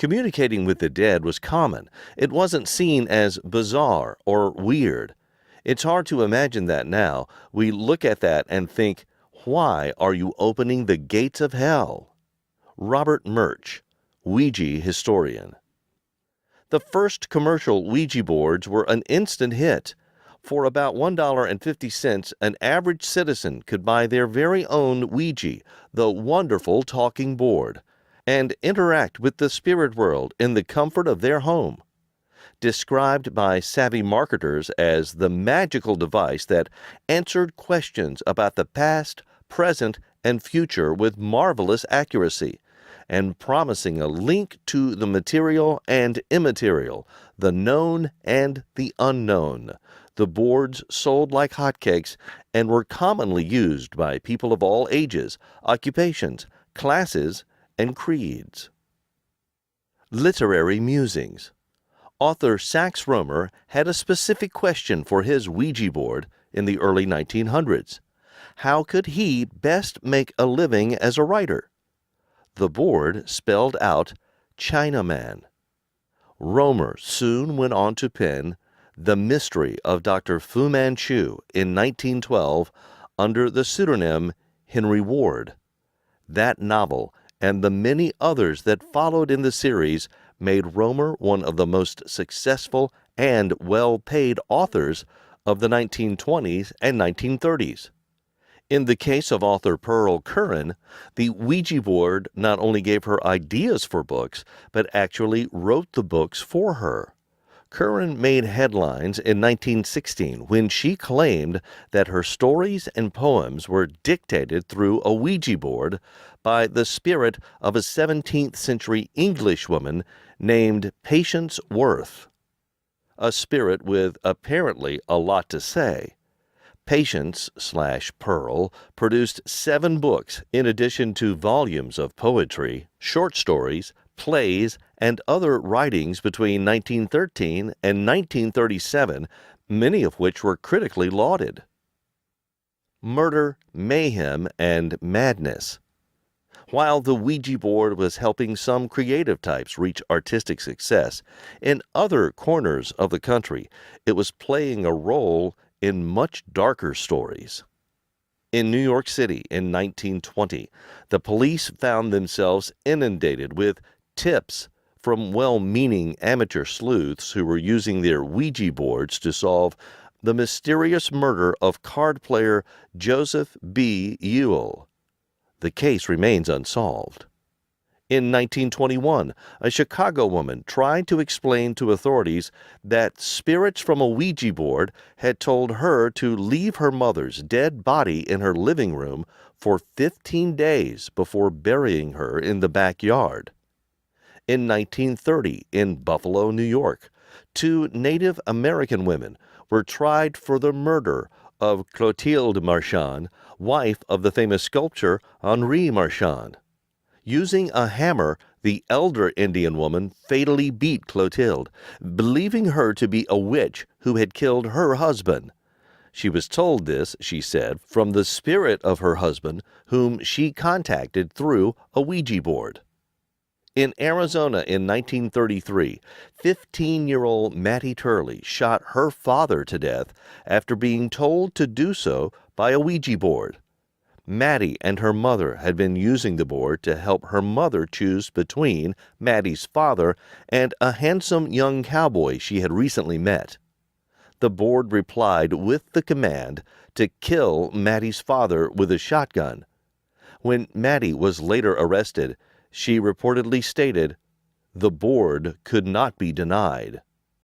Communicating with the dead was common. It wasn't seen as bizarre or weird. It's hard to imagine that now. We look at that and think, why are you opening the gates of hell? Robert Murch, Ouija historian. The first commercial Ouija boards were an instant hit. For about $1.50, an average citizen could buy their very own Ouija, the wonderful talking board, and interact with the spirit world in the comfort of their home. Described by savvy marketers as the magical device that answered questions about the past, present, and future with marvelous accuracy, and promising a link to the material and immaterial, the known and the unknown. The boards sold like hotcakes and were commonly used by people of all ages, occupations, classes, and creeds. Literary musings. Author Sax Rohmer had a specific question for his Ouija board in the early 1900s. How could he best make a living as a writer? The board spelled out Chinaman. Rohmer soon went on to pen The Mystery of Dr. Fu Manchu in 1912 under the pseudonym Henry Ward. That novel and the many others that followed in the series made Rohmer one of the most successful and well-paid authors of the 1920s and 1930s. In the case of author Pearl Curran, the Ouija board not only gave her ideas for books, but actually wrote the books for her. Curran made headlines in 1916 when she claimed that her stories and poems were dictated through a Ouija board by the spirit of a 17th century English woman named Patience Worth, a spirit with apparently a lot to say. Patience/Pearl produced 7 books in addition to volumes of poetry, short stories, plays, and other writings between 1913 and 1937, many of which were critically lauded. Murder, mayhem, and madness. While the Ouija board was helping some creative types reach artistic success, in other corners of the country, it was playing a role in much darker stories. In New York City in 1920, the police found themselves inundated with tips from well-meaning amateur sleuths who were using their Ouija boards to solve the mysterious murder of card player Joseph B. Ewell. The case remains unsolved. In 1921, a Chicago woman tried to explain to authorities that spirits from a Ouija board had told her to leave her mother's dead body in her living room for 15 days before burying her in the backyard. In 1930, in Buffalo, New York, 2 Native American women were tried for the murder of Clotilde Marchand, wife of the famous sculptor Henri Marchand. Using a hammer, the elder Indian woman fatally beat Clotilde, believing her to be a witch who had killed her husband. She was told this, she said, from the spirit of her husband, whom she contacted through a Ouija board. In Arizona in 1933, 15-year-old Mattie Turley shot her father to death after being told to do so by a Ouija board. Mattie and her mother had been using the board to help her mother choose between Mattie's father and a handsome young cowboy she had recently met. The board replied with the command to kill Mattie's father with a shotgun. When Mattie was later arrested, she reportedly stated, "The board could not be denied."